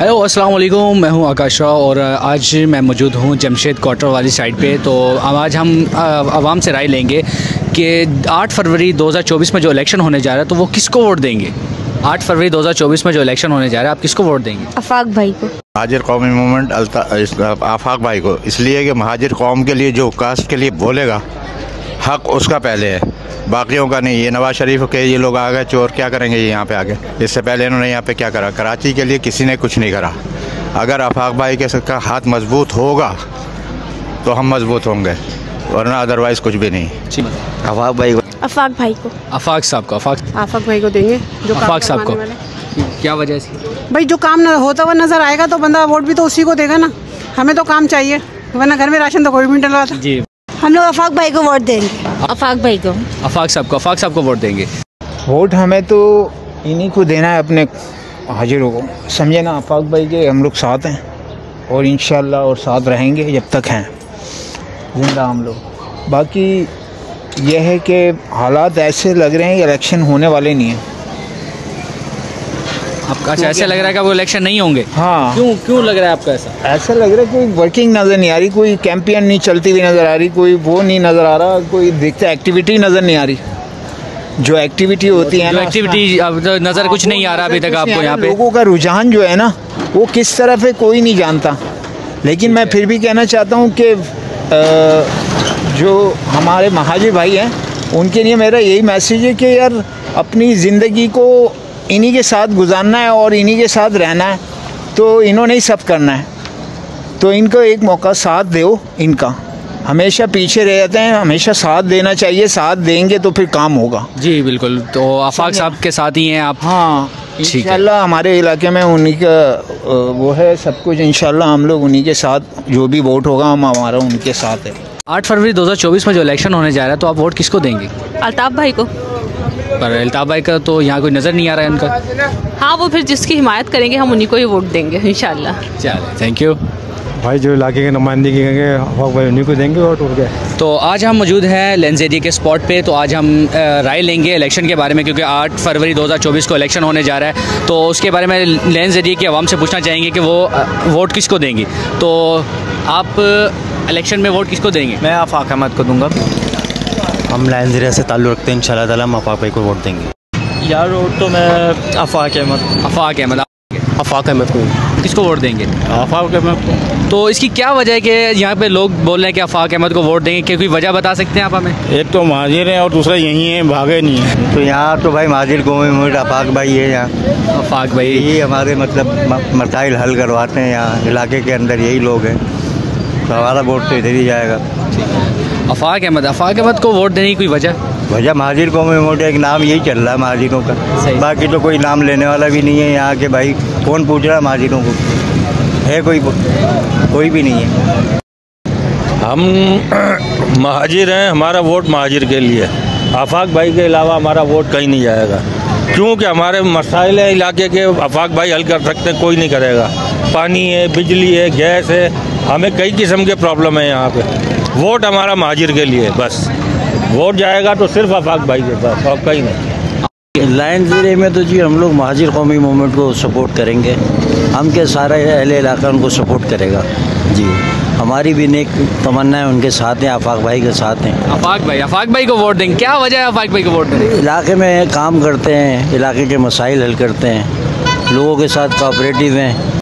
Hello अस्सलाम वालेकुम, मैं हूं आकाश राव और आज मैं मौजूद हूं जमशेद क्वार्टर वाली साइड पे। तो आज हम आवाम से राय लेंगे कि 8 फरवरी 2024 में जो इलेक्शन होने जा रहा है तो वो किसको वोट देंगे। 8 फरवरी 2024 में जो इलेक्शन होने जा रहा है आप किसको वोट देंगे? आफाक भाई को। महाजिर कौमी मूवमेंट आफाक भाई को, इसलिए कि महाजिर कौम के लिए जो कास्ट के लिए बोलेगा हक उसका पहले है, बाकियों का नहीं। ये नवाज शरीफ के ये लोग आ गए चोर, क्या करेंगे ये यहाँ पे आगे? इससे पहले इन्होंने यहाँ पे क्या करा? कराची के लिए किसी ने कुछ नहीं करा। अगर आफाक भाई के सबका हाथ मजबूत होगा तो हम मजबूत होंगे, वरना अदरवाइज़ कुछ भी नहीं। आफाक भाई को। आफाक भाई को। आफाक साहब को। आफाक भाई को देंगे। जो आफाक साहब को क्या वजह से? भाई जो काम होता हुआ नजर आएगा तो बंदा वोट भी तो उसी को देगा ना। हमें तो काम चाहिए, वरना घर में राशन तो कोई भी नहीं डल रहा था। जी, हम लोग आफाक भाई को वोट देंगे। आफाक भाई को। आफाक साहब को। आफाक साहब को वोट देंगे। वोट हमें तो इन्हीं को देना है, अपने हाजिरों को, समझे ना। आफाक भाई के हम लोग साथ हैं और इंशाल्लाह और साथ रहेंगे जब तक हैं जिंदा हम लोग। बाकी यह है कि हालात ऐसे लग रहे हैं इलेक्शन होने वाले नहीं हैं। आपका अच्छा ऐसे लग रहा है कि वो इलेक्शन नहीं होंगे? हाँ। क्यों लग रहा है आपका ऐसा? ऐसा लग रहा है कोई वर्किंग नज़र नहीं आ रही, कोई कैंपेन नहीं चलती हुई नज़र आ रही, कोई वो नहीं नज़र आ रहा, कोई देखते एक्टिविटी नज़र नहीं आ रही। जो एक्टिविटी होती है ना, एक्टिविटी अब तो नज़र कुछ नहीं आ रहा अभी तक आपको यहाँ पे। लोगों का रुझान जो है ना वो किस तरफ है कोई नहीं जानता। लेकिन मैं फिर भी कहना चाहता हूँ कि जो हमारे महाजिर भाई हैं उनके लिए मेरा यही मैसेज है कि यार अपनी ज़िंदगी को इन्हीं के साथ गुजारना है और इन्हीं के साथ रहना है, तो इन्होंने ही सब करना है। तो इनको एक मौका साथ दो, इनका हमेशा पीछे रहते हैं, हमेशा साथ देना चाहिए। साथ देंगे तो फिर काम होगा। जी बिल्कुल। तो आफाक साहब के साथ ही हैं आप? हाँ, ठीक है। इंशाल्लाह हमारे इलाके में उन्हीं का वो है सब कुछ। इंशाल्लाह हम लोग उन्हीं के साथ, जो भी वोट होगा हम हमारा उनके साथ है। 8 फरवरी 2024 में जो इलेक्शन होने जा रहा है तो आप वोट किसको देंगे? अल्ताफ़ भाई को। पर अल्ताफ़ भाई का तो यहाँ कोई नज़र नहीं आ रहा है उनका। हाँ, वो फिर जिसकी हिमायत करेंगे हम उन्हीं को ही वोट देंगे इंशाल्लाह। चलिए, थैंक यू भाई। जो इलाके के नुमाइंदगी करेंगे आफाक भाई उन्हीं को देंगे वोट। और क्या। तो आज हम मौजूद हैं लेंस एरिया के स्पॉट पे। तो आज हम राय लेंगे इलेक्शन के बारे में, क्योंकि 8 फरवरी 2024 को इलेक्शन होने जा रहा है। तो उसके बारे में लेंस एरिया की आवाम से पूछना चाहेंगे कि वो वोट किसको देंगी। तो आप इलेक्शन में वोट किसको देंगे? मैं आफाक अहमद को दूंगा। हम लाइन ज़रिया से ताल्लुक़ रखते हैं, इंशाल्लाह ताला हम आफाक भाई को वोट देंगे। यार वोट तो मैं आफाक अहमद आफाक अहमद को। किसको वोट देंगे? आफाक अहमद को। तो इसकी क्या वजह है कि यहाँ पे लोग बोल रहे हैं कि आफाक अहमद को वोट देंगे? क्या कोई वजह बता सकते हैं आप हमें? एक तो महाजिर है और दूसरा यहीं है, भागे नहीं है। तो यहाँ तो भाई महाजिर कौमी मूवमेंट आफाक भाई है। यहाँ आफाक भाई यही हमारे मतलब मसाइल हल करवाते हैं यहाँ इलाके के अंदर, यही लोग हैं। तो हमारा वोट तो इधर ही जाएगा। आफाक अहमद को वोट देने की कोई वजह? महाजिर कौमी मूवमेंट एक नाम यही चल रहा है महाजिरों का, बाकी तो कोई नाम लेने वाला भी नहीं है यहाँ के। भाई कौन पूछ रहा है महाजिरों को? है कोई भी नहीं है। हम महाजिर हैं, हमारा वोट महाजिर के लिए। आफाक भाई के अलावा हमारा वोट कहीं नहीं जाएगा, क्योंकि हमारे मसाइल हैं इलाके के, आफाक भाई हल कर सकते हैं, कोई नहीं करेगा। पानी है, बिजली है, गैस है, हमें कई किस्म के प्रॉब्लम है यहाँ पे। वोट हमारा महाजिर के लिए, बस वोट जाएगा तो सिर्फ आफाक भाई के पास और कहीं नहीं। लाइन ज़रिए में तो जी हम लोग महाजिर कौमी मूवमेंट को सपोर्ट करेंगे। हम के सारा अहले इलाका उनको सपोर्ट करेगा जी। हमारी भी नेक तमन्ना है, उनके साथ हैं, आफाक भाई के साथ हैं। आफाक भाई को वोट देंगे। क्या वजह है आफाक भाई को वोट देंगे? इलाके में काम करते हैं, इलाके के मसाइल हल करते हैं, लोगों के साथ कोऑपरेटिव हैं।